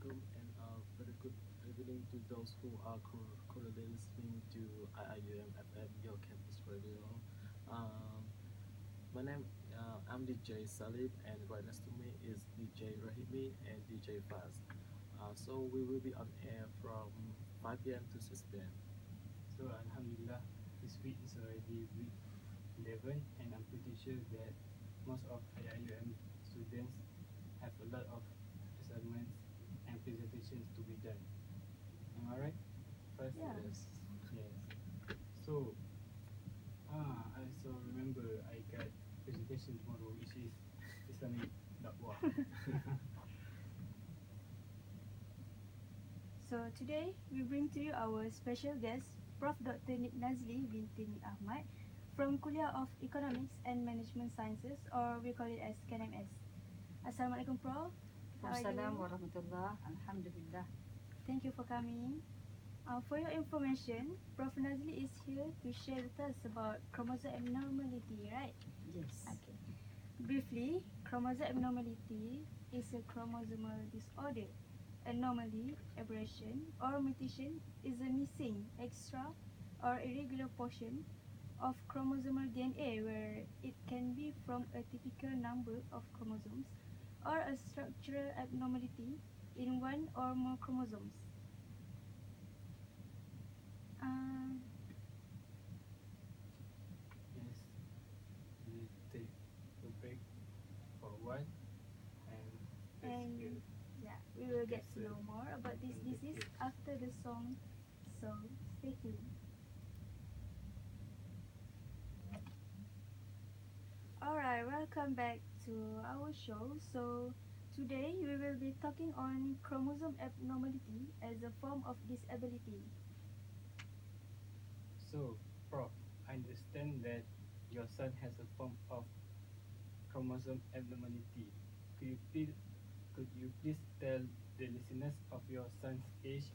welcome and very good evening to those who are currently listening to IIUM FM, your campus radio. Um, my name, I'm DJ Salib, and right next to me is DJ Rahimi and DJ Faz. So we will be on air from 5 p.m. to 6 p.m. So Alhamdulillah, this week is already week 11, and I'm pretty sure that most of IIUM students have a lot of assignments and presentations to be done. Am I right? First, Yeah. Yes. yes. So, I also remember I got presentation tomorrow, which is Islamic dakwah. So today we bring to you our special guest, Prof. Dr. Nazli binti Nik Ahmad from Kuliah of Economics and Management Sciences, or we call it as KNMS. Assalamualaikum, Prof. How are Assalamualaikum you? warahmatullahi. Alhamdulillah. Thank you for coming. For your information, Prof. Nazli is here to share with us about chromosome abnormality, right? Yes. Okay. Briefly, chromosome abnormality is a chromosomal disorder. Anomaly, aberration, or mutation is a missing, extra, or irregular portion of chromosomal DNA where it can be from a typical number of chromosomes or a structural abnormality in one or more chromosomes. Uh, Yes, we take a break for a while, and let's and get yeah, we will get Yes, to know more about this disease after the song, so stay tuned. Alright, welcome back to our show. So today we will be talking on chromosome abnormality as a form of disability. So, Prof, I understand that your son has a form of chromosome abnormality. Could you please, could you please tell the listeners of your son's age?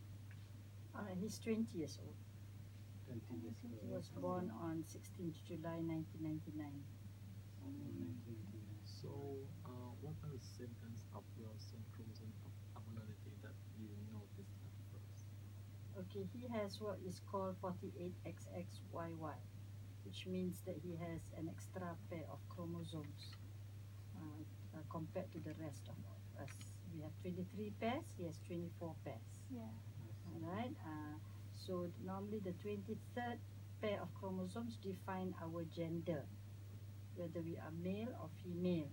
He's 20 years old. 20 years He old. was born on 16th July 1999. Oh, 1999. So, what are the symptoms of your chromosome abnormality that you noticed at first? Okay, he has what is called 48XXYY, which means that he has an extra pair of chromosomes compared to the rest of us. We have 23 pairs, he has 24 pairs. Yeah. Alright, so normally the 23rd pair of chromosomes define our gender, whether we are male or female.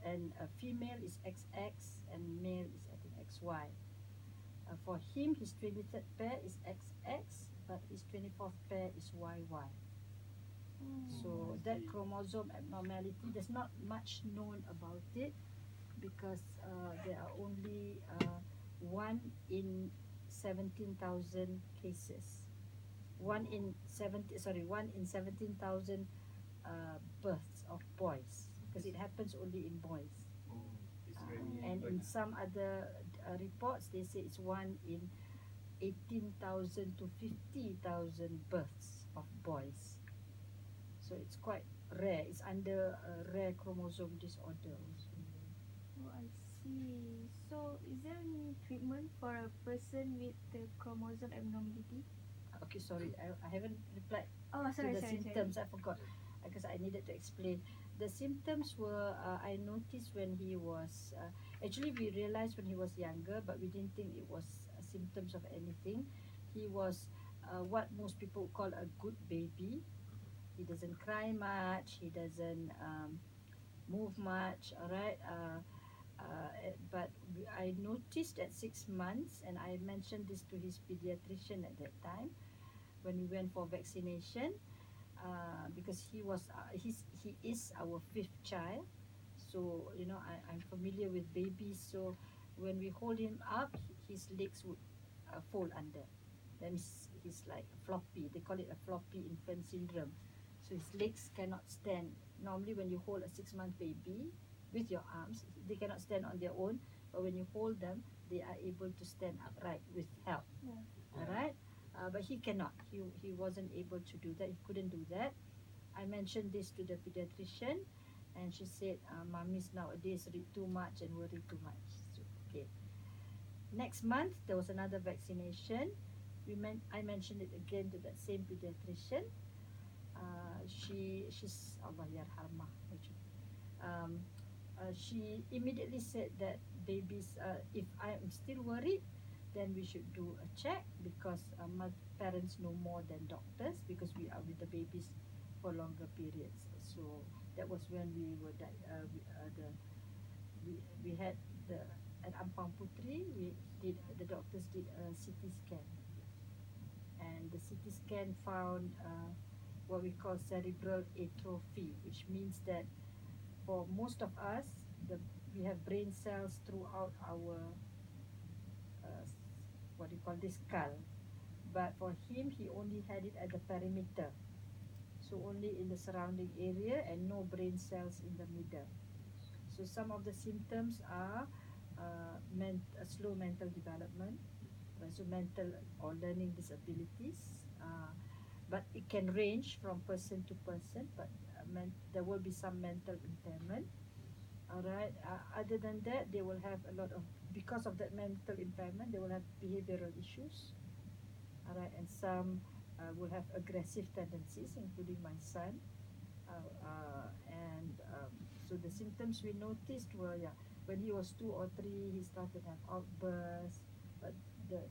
And a female is XX and male is I think XY. For him, his 23rd pair is XX, but his 24th pair is YY. So I that see. chromosome abnormality, there's not much known about it because there are only 1 in 17,000 cases. 1 in 17,000 births of boys, because it happens only in boys. Oh, it's really And in important. some other reports, they say it's 1 in 18,000 to 50,000 births of boys. So it's quite rare. It's under a rare chromosome disorder also. Oh, I see. So, is there any treatment for a person with the chromosome abnormality? Okay, sorry, I haven't replied Oh, to sorry, the sorry, symptoms. sorry. I forgot because I needed to explain. The symptoms were I noticed when he was actually we realized when he was younger, but we didn't think it was symptoms of anything. He was what most people call a good baby. He doesn't cry much. He doesn't move much. All right. But I noticed at 6 months, and I mentioned this to his pediatrician at that time when we went for vaccination, because he is our fifth child. So I'm familiar with babies. So when we hold him up, his legs would fold under. That means he's like floppy. They call it a floppy infant syndrome. So his legs cannot stand. Normally, when you hold a 6 month baby with your arms, they cannot stand on their own. But when you hold them, they are able to stand upright with help. Yeah. All right, but he cannot. He wasn't able to do that. He couldn't do that. I mentioned this to the pediatrician, and she said, "Mummies nowadays read too much and worry too much." Okay. Next month, there was another vaccination. I mentioned it again to that same pediatrician. She's Allah yarhamah actually. Um, she immediately said that babies, if I'm still worried, then we should do a check because my parents know more than doctors because we are with the babies for longer periods. So that was when we were we had the at Ampang Putri. We did the doctors did a CT scan, and the CT scan found what we call cerebral atrophy, which means that for most of us, we have brain cells throughout our uh, what do you call this skull. But for him, he only had it at the perimeter, so only in the surrounding area and no brain cells in the middle. So some of the symptoms are slow mental development, so mental or learning disabilities. But it can range from person to person, but there will be some mental impairment. All right. Other than that, they will have a lot of, because of that mental impairment, they will have behavioral issues. All right, and some will have aggressive tendencies, including my son. And so the symptoms we noticed were, yeah, when he was 2 or 3, he started to have outbursts. But the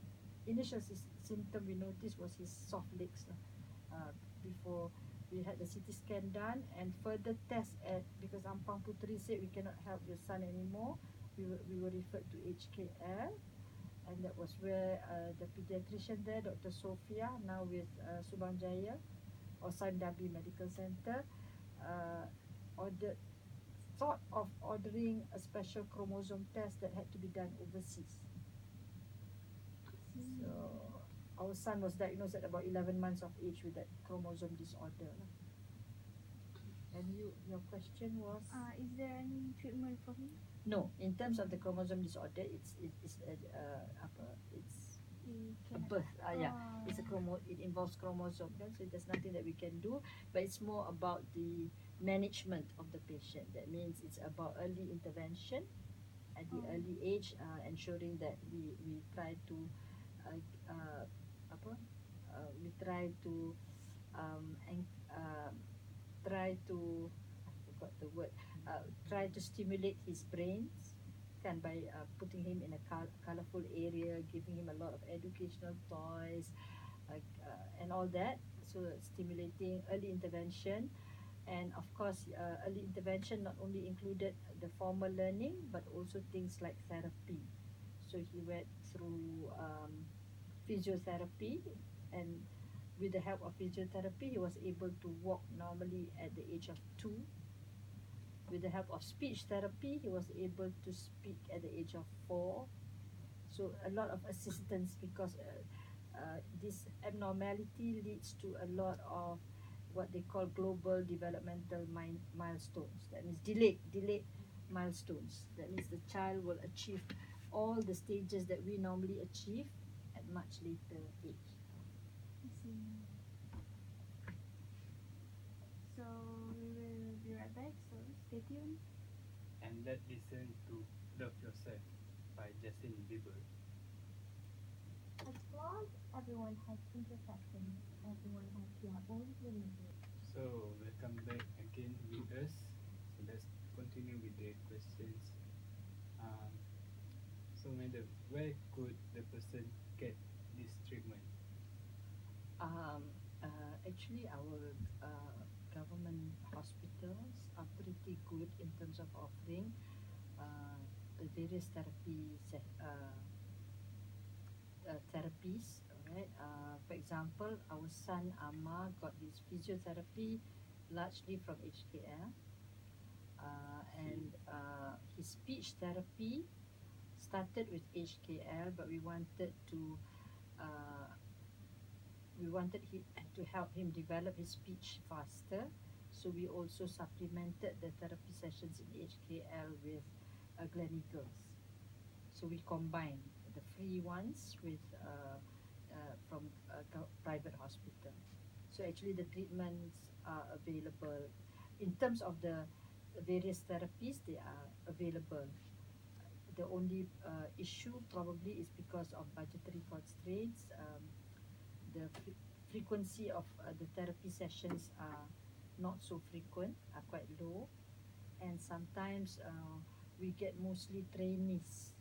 initial symptom we noticed was his soft legs. Before we had the CT scan done and further test at, because Ampang Putri said we cannot help your son anymore, we were referred to HKL, and that was where the pediatrician there, Dr. Sophia, now with Subang Jaya or Sandabi Medical Center, uh, ordered thought of ordering a special chromosome test that had to be done overseas. So our son was diagnosed at about 11 months of age with that chromosome disorder. And your question was? Is there any treatment for him? No, in terms of the chromosome disorder, it's He a cannot. birth. Yeah, it's a it involves chromosome, kan? So there's nothing that we can do. But it's more about the management of the patient. That means it's about early intervention at the early age, ensuring that we try to uh, uh, apa we try to um, and, try to, I forgot the word, try to stimulate his brains, can by putting him in a colorful area, giving him a lot of educational toys, and all that. So stimulating early intervention, and of course, early intervention not only included the formal learning but also things like therapy. So he went through physiotherapy, and with the help of physiotherapy, he was able to walk normally at the age of 2. With the help of speech therapy, he was able to speak at the age of 4. So a lot of assistance, because this abnormality leads to a lot of what they call global developmental milestones. That means delayed milestones. That means the child will achieve all the stages that we normally achieve at much later age. I see. So we will be right back. So stay tuned. And let's listen to Love Yourself by Justin Bieber. As flaws, everyone has imperfections. Everyone has their own weaknesses. So welcome back again with us. So let's continue with the questions. Um, so madam, where could the person get this treatment? Actually, our government hospitals are pretty good in terms of offering the various therapies. Alright. For example, our son Amma got his physiotherapy largely from HKL, and his speech therapy started with HKL, but uh, we wanted to help him develop his speech faster. So we also supplemented the therapy sessions in HKL with Gleneagles. So we combine the free ones with from private hospital. So actually the treatments are available in terms of the various therapies. They are available The only issue probably is because of budgetary constraints. The frequency of the therapy sessions are not so frequent, are quite low, and sometimes we get mostly trainees,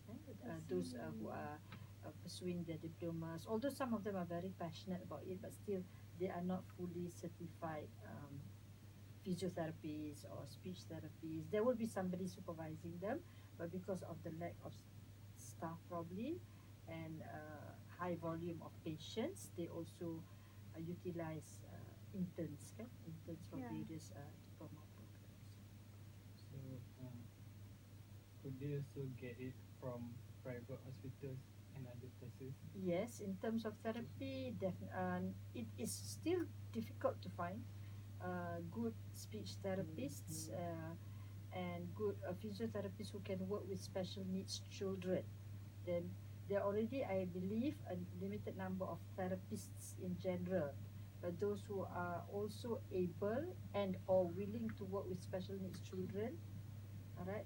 I those who see. are pursuing their diplomas. Although some of them are very passionate about it, but still they are not fully certified physiotherapists or speech therapists. There will be somebody supervising them, but because of the lack of staff probably and high volume of patients, they also utilize interns, kan? Interns from Yeah. various diploma programs. So, could they also get it from private hospitals and other places? Yes, in terms of therapy, it is still difficult to find good speech therapists and good physiotherapists who can work with special needs children. Then there are already, I believe, a limited number of therapists in general, but those who are also able and or willing to work with special needs children, all right,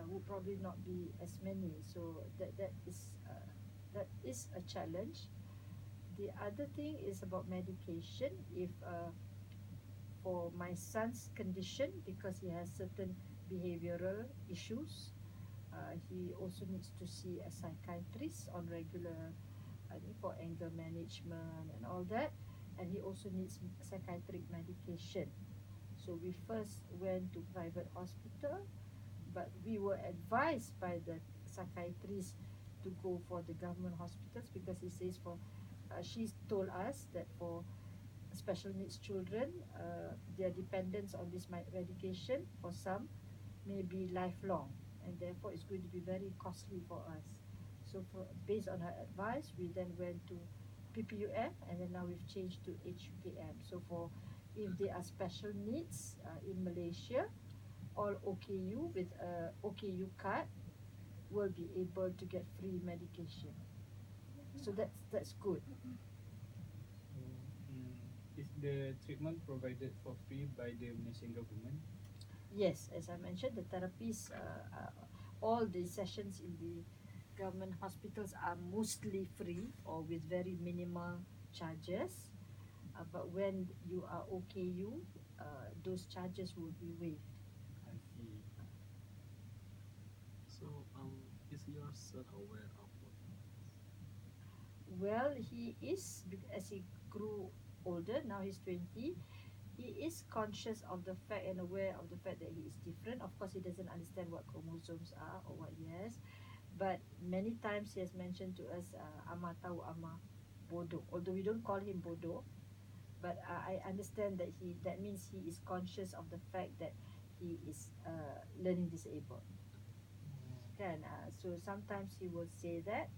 would probably not be as many. So that is a challenge. The other thing is about medication. If for my son's condition, because he has certain behavioral issues, he also needs to see a psychiatrist on regular, I think, for anger management and all that, and he also needs psychiatric medication. So we first went to private hospital, but we were advised by the psychiatrist to go for the government hospitals because he says for she's told us that for special needs children, their dependence on this medication for some may be lifelong, and therefore it's going to be very costly for us. So, based on her advice, we then went to PPUM, and then now we've changed to HUKM. So, for if they are special needs in Malaysia, all OKU with a OKU card will be able to get free medication. So that's good. So, is the treatment provided for free by the Malaysian government? Yes, as I mentioned, the therapies, all the sessions in the government hospitals are mostly free or with very minimal charges. But when you are OKU, those charges will be waived. I see. So, is your son aware of what Well, he is, as he grew older, now he's 20, he is conscious of the fact and aware of the fact that he is different. Of course, he doesn't understand what chromosomes are or what he has, but many times he has mentioned to us, Ama tahu Ama bodoh. Although we don't call him bodoh, but I understand that that means he is conscious of the fact that he is learning disabled. Kan? So sometimes he will say that,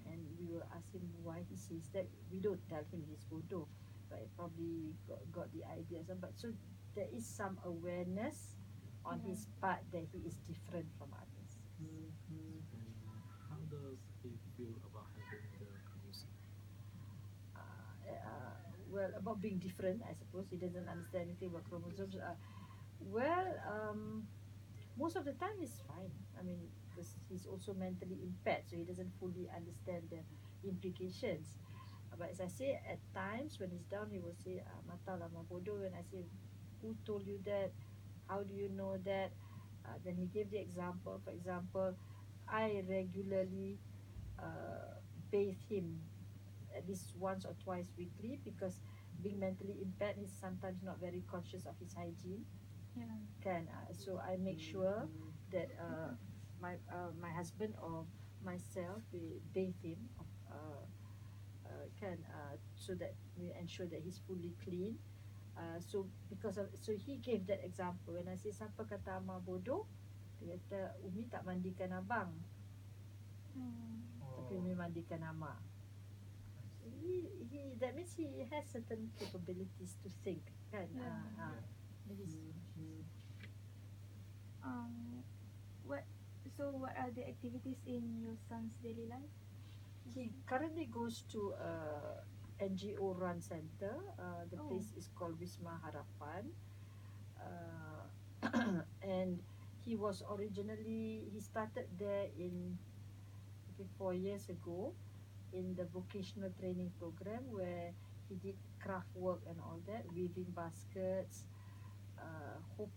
and we will ask him why he says that. We don't tell him he's bodoh, but he probably got the idea. But so there is some awareness on Yeah. his part that he is different from others. and how does he feel about having the chromosome? Well, about being different, I suppose he doesn't understand anything about chromosomes. Well, most of the time he's fine. I mean, because he's also mentally impaired, so he doesn't fully understand the implications. But as I say, at times when he's down, he will say, "Mata lama bodoh." When I say, "Who told you that? How do you know that?" Then he gave the example. For example, I regularly bathe him at least once or twice weekly because being mentally impaired, he's sometimes not very conscious of his hygiene. Yeah. So I make sure that my husband or myself we bathe him so that we ensure that he's fully clean. So so he gave that example when I say siapa kata Ama bodoh, dia kata Umi tak mandikan abang Mm. tapi Oh, Umi mandikan Ama. I So see. that means he has certain capabilities to think, kan? Yeah. Yeah. Maybe Um, what? So, what are the activities in your son's daily life? he currently goes to a NGO run center. The Oh. place is called Wisma Harapan, and he started there in maybe 4 years ago in the vocational training program where he did craft work and all that, weaving baskets. Hope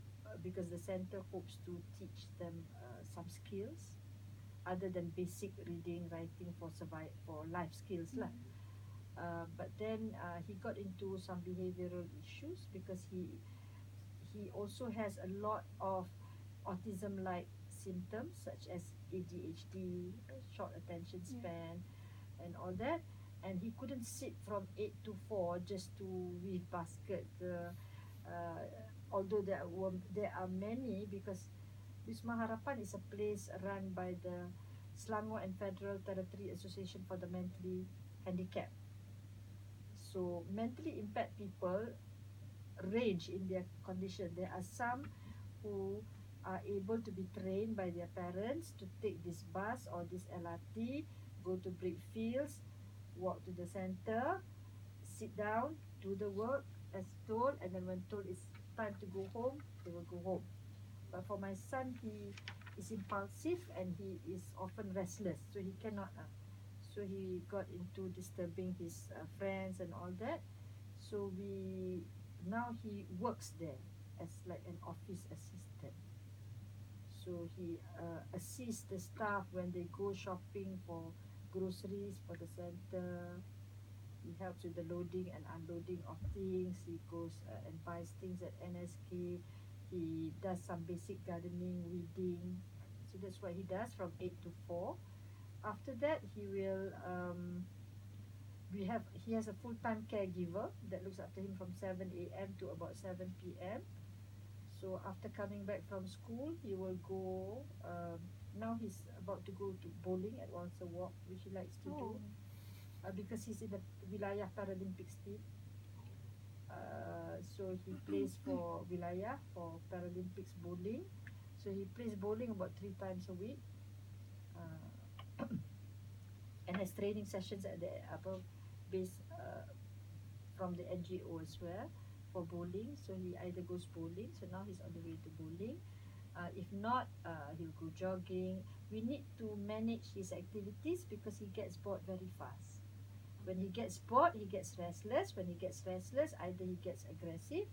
because the center hopes to teach them some skills other than basic reading, writing for for life skills lah. Mm. But then he got into some behavioral issues because he also has a lot of autism-like symptoms such as ADHD, short attention Yeah. span, and all that. And he couldn't sit from 8 to 4 just to weave basket. Uh, Although there are many, because Wisma Harapan is a place run by the Selangor and Federal Territory Association for the Mentally Handicapped. So mentally impaired people range in their condition. There are some who are able to be trained by their parents to take this bus or this LRT, go to brick fields, walk to the center, sit down, do the work as told, and then when told it's time to go home, they will go home. But for my son, he is impulsive and he is often restless, so he cannot. So he got into disturbing his friends and all that. So we now he works there as like an office assistant. So he assists the staff when they go shopping for groceries for the center. He helps with the loading and unloading of things. He goes and buys things at NSK. He does some basic gardening, weeding. So that's what he does from 8 to 4. After that, he has a full-time caregiver that looks after him from 7 a.m. to about 7 p.m. So after coming back from school, he will go. Now he's about to go to bowling at Once a Walk, which he likes to do. Oh. Because he's in the Wilayah Paralympics team. So he plays for Wilayah for Paralympics bowling. So he plays bowling about 3 times a week, uh, and has training sessions at the base from the NGO as well for bowling. So he either goes bowling. So now he's on the way to bowling. If not, he'll go jogging. We need to manage his activities because he gets bored very fast. When he gets bored, he gets restless. When he gets restless, either he gets aggressive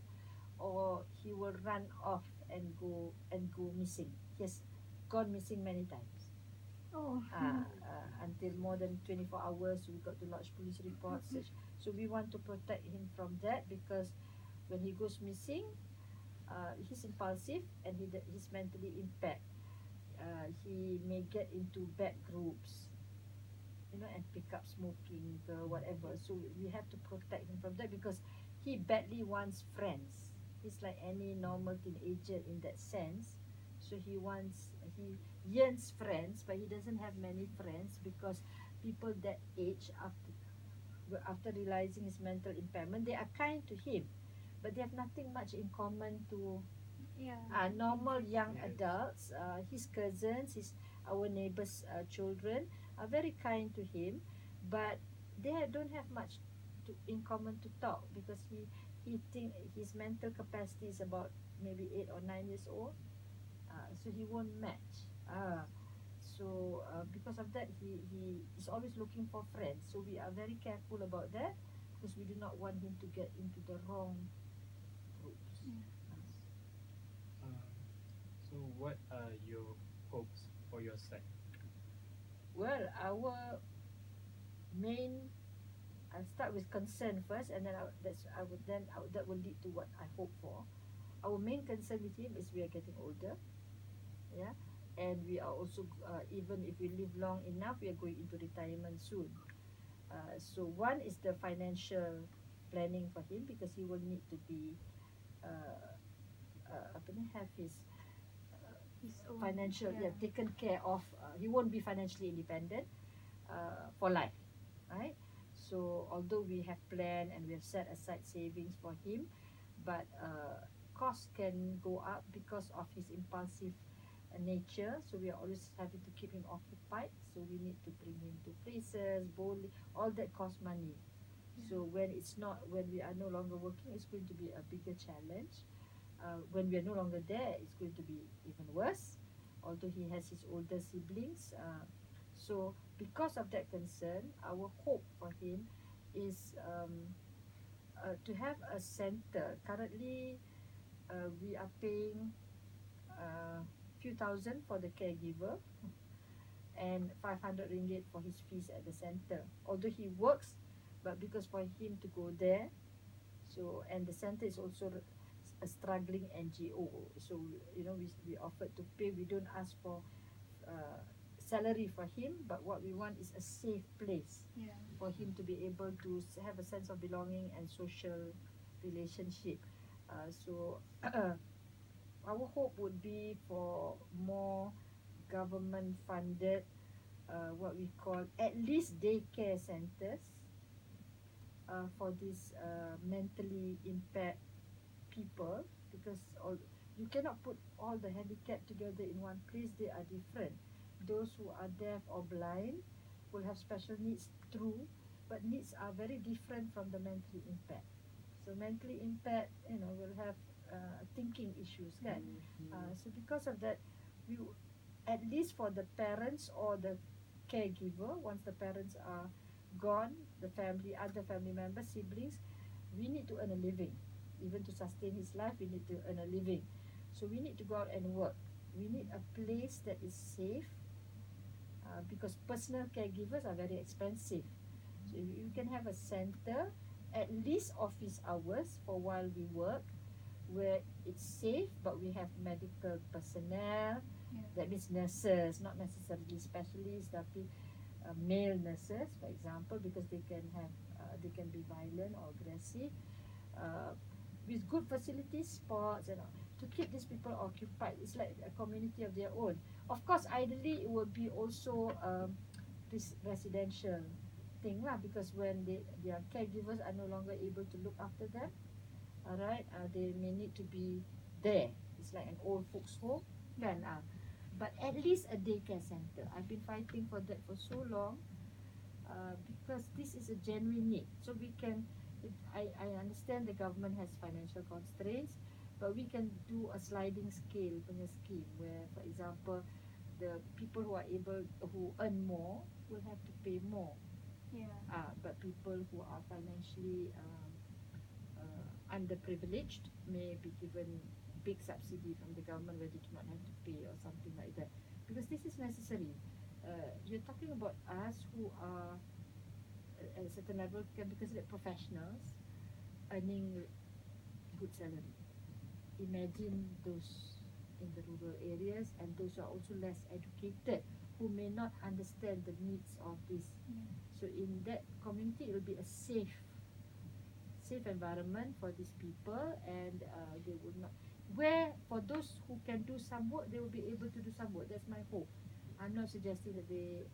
or he will run off and go missing. He has gone missing many times. Oh. Until more than 24 hours, we got to lodge police reports. So we want to protect him from that because when he goes missing, he's impulsive and he's mentally impaired. He may get into bad groups, and pick up smoking or whatever. So we have to protect him from that because he badly wants friends. He's like any normal teenager in that sense. So he yearns friends, but he doesn't have many friends because people that age after realizing his mental impairment, they are kind to him, but they have nothing much in common to Yeah. normal young Yes. adults. His cousins, our neighbors' children are very kind to him, but they don't have much in common to talk because he think his mental capacity is about maybe 8 or 9 years old, so he won't match. Because of that, he is always looking for friends. So we are very careful about that because we do not want him to get into the wrong groups. Yeah. Um, so what are your hopes for your son? Well, our main, I'll start with concern first, and then that will lead to what I hope for. Our main concern with him is we are getting older, yeah, and we are also even if we live long enough, we are going into retirement soon. So one is the financial planning for him because he will need to be uh, have his His own. financial Yeah. taken care of. He won't be financially independent for life, right? So although we have planned and we have set aside savings for him, but costs can go up because of his impulsive nature. So we are always having to keep him occupied. So we need to bring him to places, bowling, all that costs money. So when we are no longer working, it's going to be a bigger challenge. when we are no longer there, it's going to be even worse. Although he has his older siblings, so because of that concern, our hope for him is to have a center. Currently, we are paying few thousand for the caregiver and 500 ringgit for his fees at the center. Although he works, but because for him to go there, so and the center is also a struggling NGO. So we offered to pay. We don't ask for uh, salary for him, but what we want is a safe place Yeah. for him to be able to have a sense of belonging and social relationship. So our hope would be for more government funded, what we call at least daycare centers for these mentally impaired people, because you cannot put all the handicap together in one place. They are different. Those who are deaf or blind will have special needs, true, but needs are very different from the mentally impaired. So mentally impaired, will have thinking issues, kan? So because of that, we at least for the parents or the caregiver, once the parents are gone, the family, other family members, siblings, we need to earn a living. Even to sustain his life, we need to earn a living. So we need to go out and work. We need a place that is safe, because personal caregivers are very expensive. So if you can have a center, at least office hours for while we work, where it's safe, but we have medical personnel. Yeah. That means nurses, not necessarily specialists, tapi male nurses, for example, because they can be violent or aggressive. Uh, with good facilities, sports, and all, to keep these people occupied. It's like a community of their own. Of course, ideally, it would be also residential thing lah, because when their caregivers are no longer able to look after them, all right, they may need to be there. It's like an old folks home, kan? But at least a daycare center. I've been fighting for that for so long, because this is a genuine need. So we can, I understand the government has financial constraints, but we can do a sliding scale punya scheme where, for example, the people who earn more will have to pay more. Yeah. But people who are financially underprivileged may be given big subsidy from the government where they do not have to pay or something like that. Because this is necessary. You're talking about us who are at a certain level, can be considered professionals earning good salary. Imagine those in the rural areas and those who are also less educated, who may not understand the needs of this. Yeah. So in that community, it will be a safe environment for these people, and they would not, where for those who can do some work, they will be able to do some work. That's my hope. I'm not suggesting that they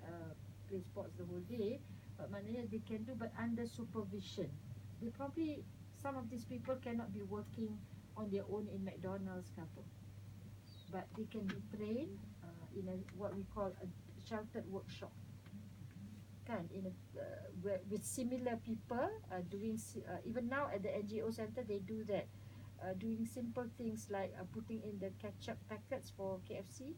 play sports the whole day, but maknanya they can do, but under supervision. They probably, some of these people cannot be working on their own in McDonald's ke apa, but they can be trained in a, what we call a sheltered workshop, kan, in a, with similar people doing even now at the NGO center they do that, doing simple things like putting in the ketchup packets for KFC.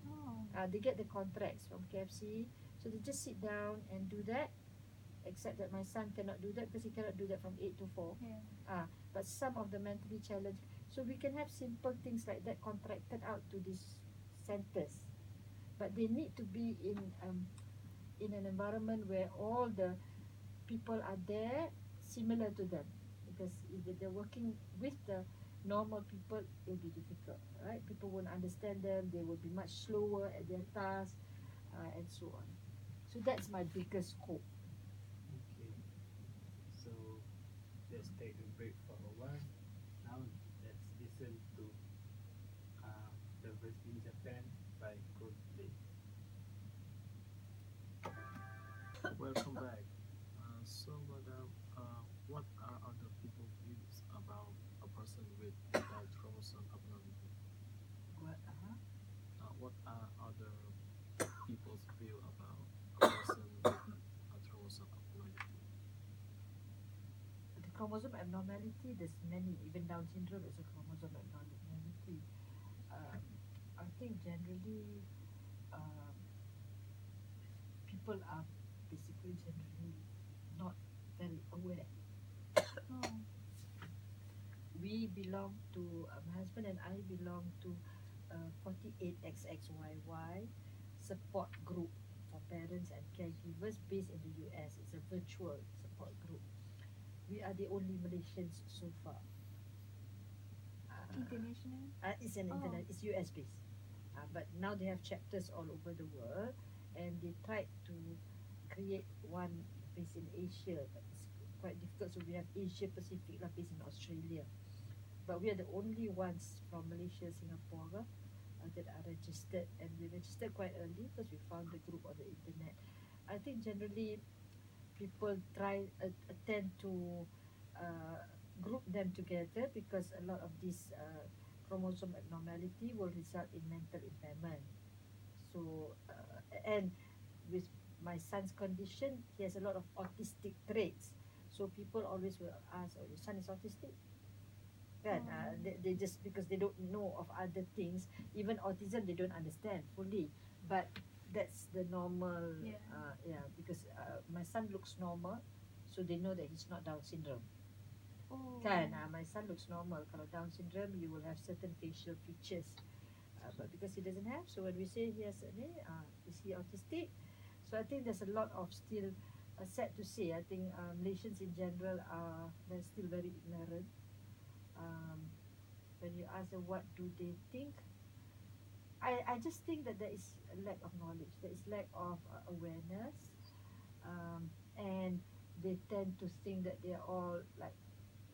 Oh. They get the contracts from KFC, so they just sit down and do that. Except that my son cannot do that because he cannot do that from 8 to 4. Yeah. But some of the mentally challenged, so we can have simple things like that contracted out to these centers, but they need to be in an environment where all the people are there similar to them, because if they're working with the normal people, it will be difficult, right? People won't understand them, they will be much slower at their tasks, and so on. So that's my biggest hope. Okay, so let's take a break for a while. Now let's listen to Lovers in Japan by Coldplay. Welcome back. So, madam, what are other people's views about a person with that chromosome abnormality? What? What are other people's view about a person with a chromosome abnormality? The chromosome abnormality, there's many. Even Down syndrome is a chromosome abnormality. Um, I think generally um, people are basically generally not very aware. Oh. We belong to my husband and I belong to 48XXYY support group for parents and caregivers based in the US. It's a virtual support group. We are the only Malaysians so far. International. It's an Oh. internet. It's US based, but now they have chapters all over the world, and they tried to create one based in Asia, but it's quite difficult. So we have Asia Pacific lah, based in Australia, but we are the only ones from Malaysia, Singapore that are registered, and we registered quite early because we found the group on the internet. I think generally people tend to uh, group them together because a lot of this chromosome abnormality will result in mental impairment. So and with my son's condition, he has a lot of autistic traits. So people always will ask, "Oh, your son is autistic?" Kan? They just because they don't know of other things, even autism they don't understand fully. But that's the normal. Yeah. Yeah, because my son looks normal, so they know that he's not Down syndrome. Oh. Kan? My son looks normal. Kalau Down syndrome, you will have certain facial features. But because he doesn't have, so when we say he has is he autistic? So I think there's a lot of still sad to say. I think Malaysians in general are they're still very ignorant. Um, when you ask them what do they think, I just think that there is a lack of knowledge, there is lack of awareness, and they tend to think that they are all like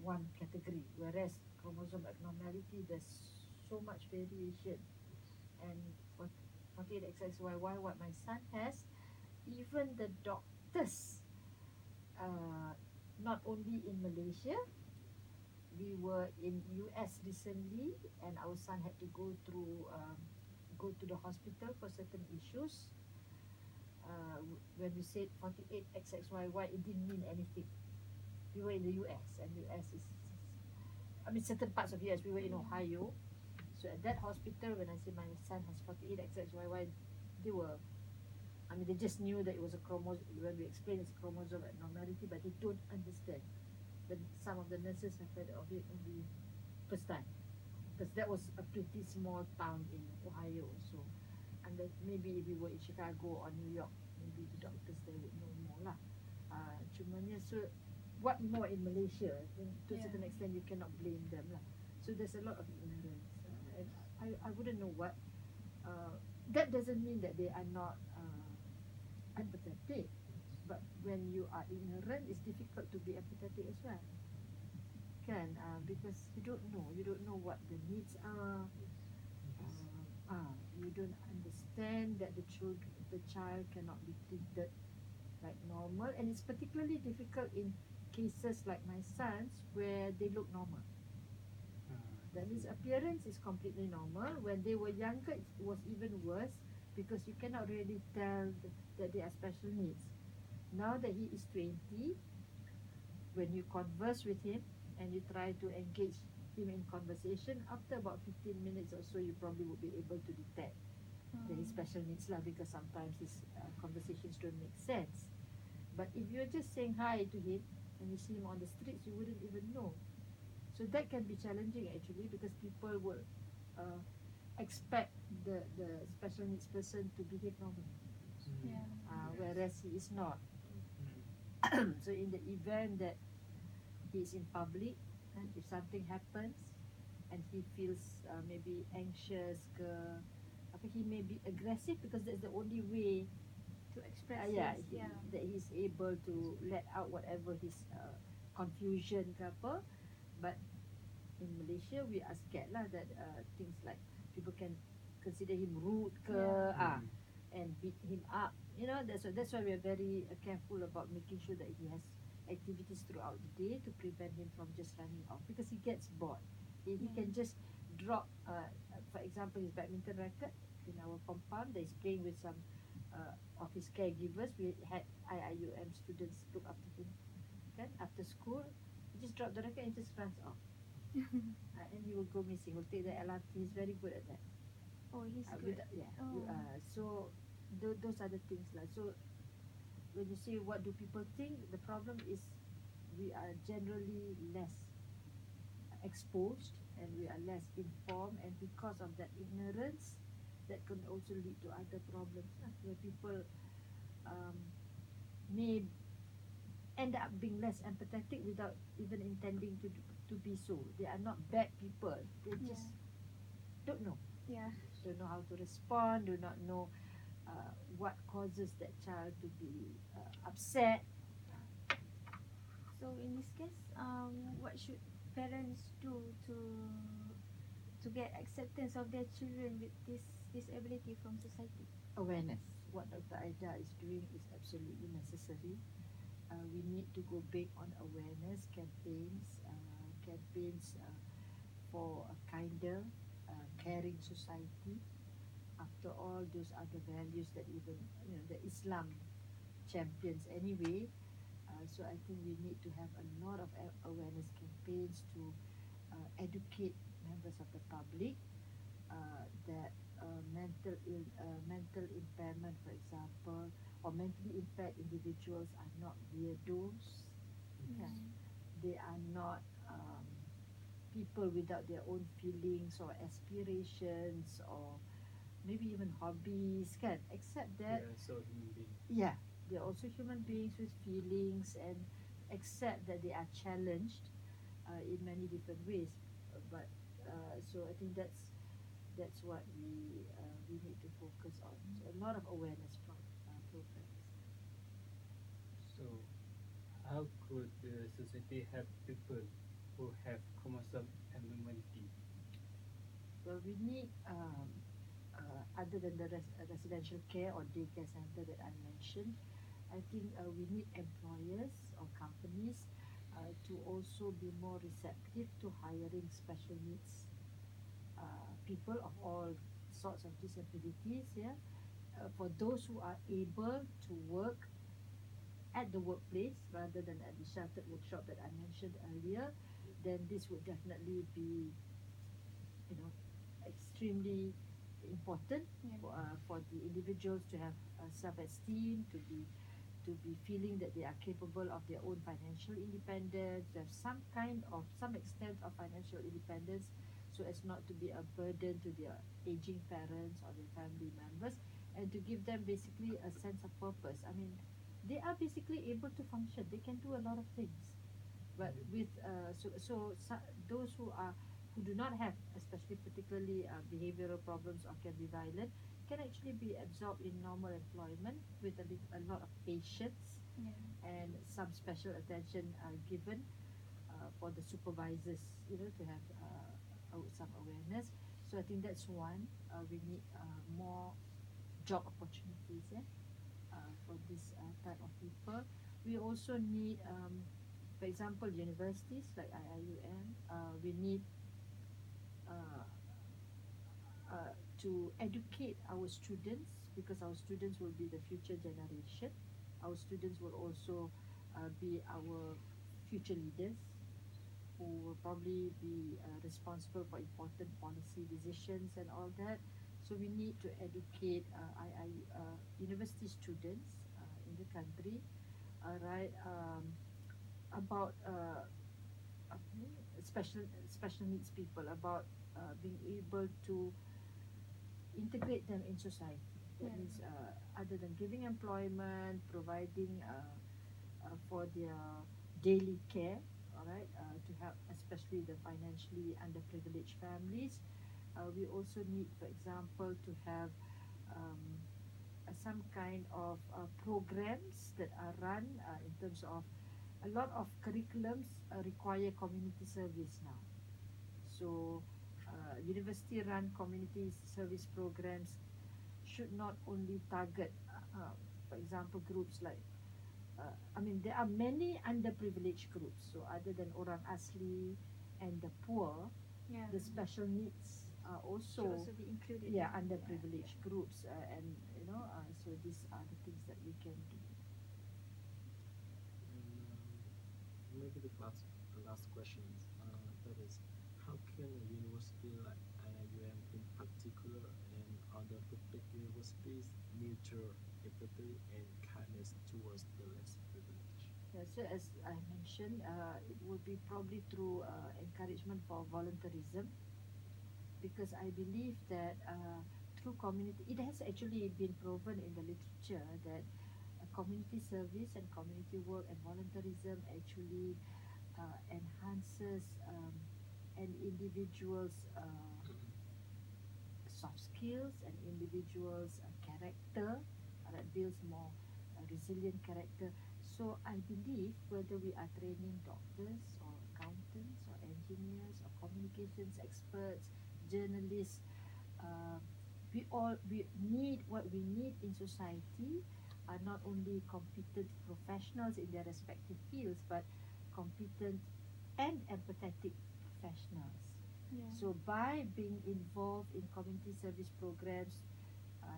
one category, whereas chromosome abnormality there's so much variation. And for 48XXYY, what my son has, even the doctors, not only in Malaysia, we were in US recently, and our son had to go to the hospital for certain issues. When we said 48XXYY, it didn't mean anything. We were in the US, and US is, I mean, certain parts of US. We were in Ohio, so at that hospital, when I said my son has 48XXYY, they were, I mean, they just knew that it was a chromosome. When we explained it's a chromosome abnormality, but they don't understand. But some of the nurses have heard of it only first time, because that was a pretty small town in Ohio. So, and that maybe if we were in Chicago or New York, maybe the doctors there would know more lah. Cumanya, so what more in Malaysia? And to a certain extent, you cannot blame them lah. So there's a lot of ignorance, and I wouldn't know what. That doesn't mean that they are not empathetic, but when you are ignorant, it's difficult to be empathetic as well. Kan? Because you don't know what the needs are. You don't understand that the child cannot be treated like normal, and it's particularly difficult in cases like my son's where they look normal. That means appearance is completely normal. When they were younger, it was even worse because you cannot really tell that they are special needs. Now that he is 20, when you converse with him and you try to engage him in conversation, after about 15 minutes or so, you probably will be able to detect that his special needs lah, because sometimes his conversations don't make sense. But if you're just saying hi to him and you see him on the streets, you wouldn't even know. So that can be challenging actually, because people will expect the special needs person to behave normally, Yeah. whereas he is not. So in the event that he is in public, and if something happens and he feels maybe anxious ke, he may be aggressive, because that's the only way To express that he's able to let out whatever his confusion ke apa. But in Malaysia, we are scared lah that things like people can consider him rude ke, and beat him up. You know, that's why we are very careful about making sure that he has activities throughout the day to prevent him from just running off, because he gets bored. He can just drop, for example, his badminton racket in our compound that is playing with some of his caregivers. We had IIUM students look after him. Kan? After school, just drop the racket and just runs off. And he will go missing. Will take the LRT. He's very good at that. Oh, he's good. Yeah. Oh. So those are the things lah. So when you say what do people think, the problem is we are generally less exposed and we are less informed, and because of that ignorance, that can also lead to other problems where people um, may end up being less empathetic without even intending to be so. They are not bad people. They just don't know. Yeah. Don't know how to respond. Do not know what causes that child to be upset. So in this case, what should parents do to get acceptance of their children with this disability from society? Awareness. What Dr. Aida is doing is absolutely necessary. We need to go big on awareness campaigns, for a kinder, caring society. After all, those are the values that even the Islam champions anyway. So I think we need to have a lot of awareness campaigns to educate members of the public that mental impairment, for example, or mentally impaired individuals are not weirdos. Yeah. They are not people without their own feelings or aspirations or maybe even hobbies, can except that So human being. yeah, they're also human beings with feelings, and accept that they are challenged in many different ways. But so I think that's what we need to focus on. So a lot of awareness programs. So how could the society help people who have chromosome abnormality? Well, we need other than the residential care or daycare center that I mentioned, I think we need employers or companies to also be more receptive to hiring special needs people of all sorts of disabilities. Yeah, for those who are able to work at the workplace rather than at the sheltered workshop that I mentioned earlier, then this would definitely be, extremely important for the individuals to have self-esteem, to be feeling that they are capable of their own financial independence, to have some extent of financial independence, so as not to be a burden to their aging parents or their family members, and to give them basically a sense of purpose. I mean, they are basically able to function. They can do a lot of things, but with those who do not have, especially particularly behavioral problems or can be violent, can actually be absorbed in normal employment with a lot of patience and some special attention given for the supervisors, to have some awareness. So I think that's one. We need more job opportunities for this type of people. We also need, for example, universities like IIUM. We need to educate our students, because our students will be the future generation. Our students will also be our future leaders who will probably be responsible for important policy decisions and all that. So we need to educate university students in the country, right, about special needs people, about being able to integrate them in society. That means other than giving employment, providing for their daily care, all right, to help especially the financially underprivileged families. We also need, for example, to have some kind of programs that are run in terms of a lot of curriculums require community service now. So university-run community service programs should not only target, for example, groups like, there are many underprivileged groups. So other than orang asli and the poor, the special needs are should also be included. Underprivileged groups, and so these are the things that we can do. And maybe the last questions. That is, how can a university like IIUM in particular and other public universities nurture empathy and kindness towards the less privileged? Yeah, so as I mentioned, it would be probably through encouragement for volunteerism, because I believe that through community, it has actually been proven in the literature that community service and community work and volunteerism actually enhances an individual's soft skills and individuals' character, that builds more resilient character. So I believe whether we are training doctors or accountants or engineers or communications experts, journalists, uh, we need what we need in society are not only competent professionals in their respective fields, but competent and empathetic professionals. Yeah. So by being involved in community service programs,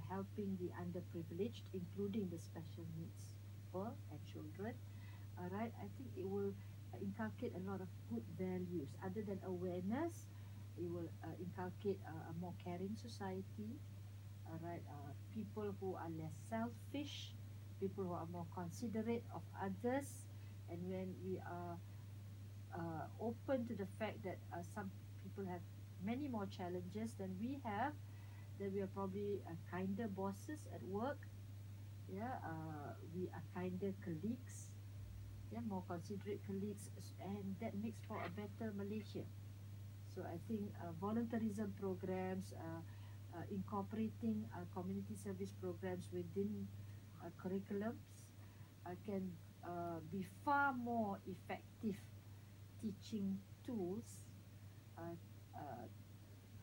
helping the underprivileged, including the special needs people and children, all right, I think it will inculcate a lot of good values. Other than awareness, it will inculcate a more caring society, all right, people who are less selfish, people who are more considerate of others. And when we are open to the fact that some people have many more challenges than we have, then we are probably kinder bosses at work. Yeah, we are kinder colleagues. Yeah, more considerate colleagues, and that makes for a better Malaysia. So I think volunteerism programs, incorporating community service programs within curriculums can be far more effective teaching tools uh,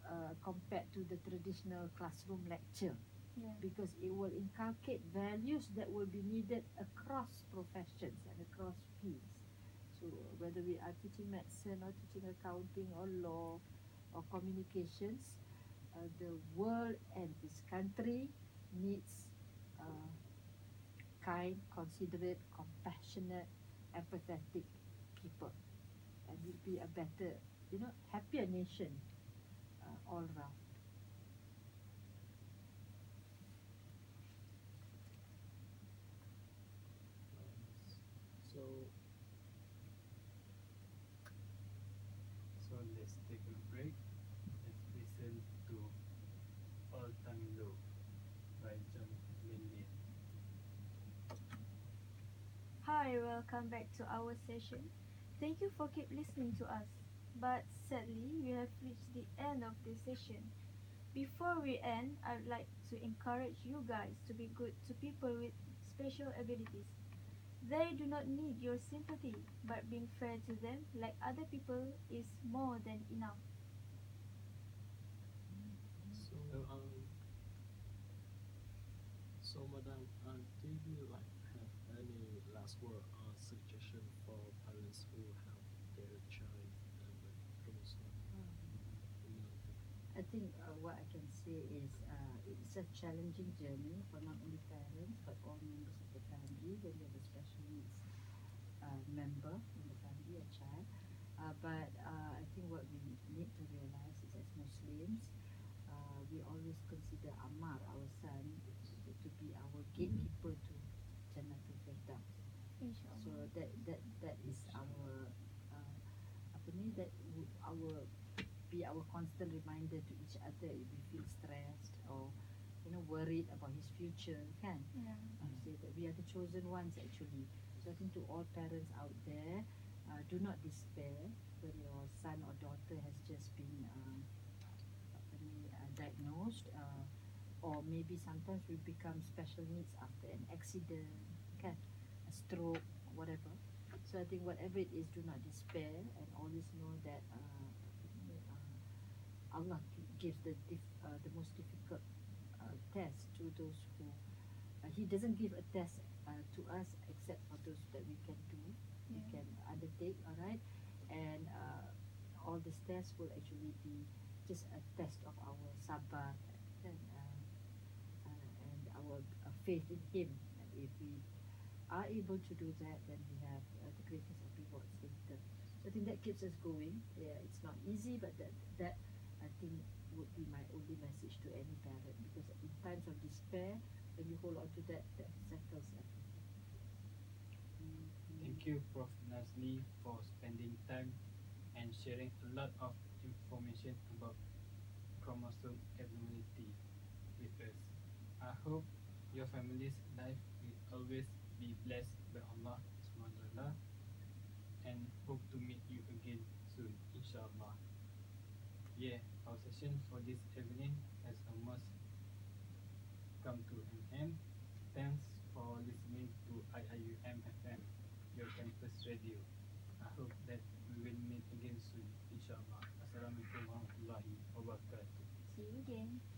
uh, compared to the traditional classroom lecture, Yeah. because it will inculcate values that will be needed across professions and across fields. So whether we are teaching medicine or teaching accounting or law or communications, the world and this country needs uh, kind, considerate, compassionate, empathetic people, and will be a better, happier nation all round. Nice. So, So let's take a break. Let's listen to All Time Low by John Lennon. Hi, welcome back to our session. Thank you for keep listening to us. But sadly, we have reached the end of this session. Before we end, I'd like to encourage you guys to be good to people with special abilities. They do not need your sympathy, but being fair to them like other people is more than enough. so, So, madam, do you like have any last word or suggestion for parents who have their child with chromosome abnormality? I think what I can say is it's a challenging journey for not only parents but all members of the family when you have a special needs member in the family, a child. But I think what we need to realize is, as Muslims, we always consider Ammar, our son, to be our gatekeeper to Jannatul Firdaus. So Inshallah. that is our apa ni, that our be our constant reminder to each other if we feel stressed or worried about his future, kan. Yeah. Say that we are the chosen ones actually. So I think to all parents out there, do not despair when your son or daughter has just been apa ni, diagnosed, or maybe sometimes we become special needs after an accident, kan, a stroke, whatever. So I think whatever it is, do not despair and always know that Allah gives the most difficult test to those who He doesn't give a test to us except for those that we can do, we Yeah. can undertake, all right, and all these tests will actually be just a test of our sabar and our faith in Him. And if we are able to do that, then we have the greatest of rewards later. So I think that keeps us going. Yeah, it's not easy, but that I think would be my only message to any parent, because in times of despair, when you hold on to that, that settles everything. Thank you, Prof. Nazli, for spending time and sharing a lot of information about chromosome abnormality with us. I hope your family's life will always be blessed by Allah SWT and hope to meet you again soon, inshallah. Yeah, our session for this evening has almost come to an end. Thanks for listening to IIUM FM, your campus radio. I hope that we will meet again soon, inshallah. Assalamualaikum warahmatullahi wabarakatuh. See you again.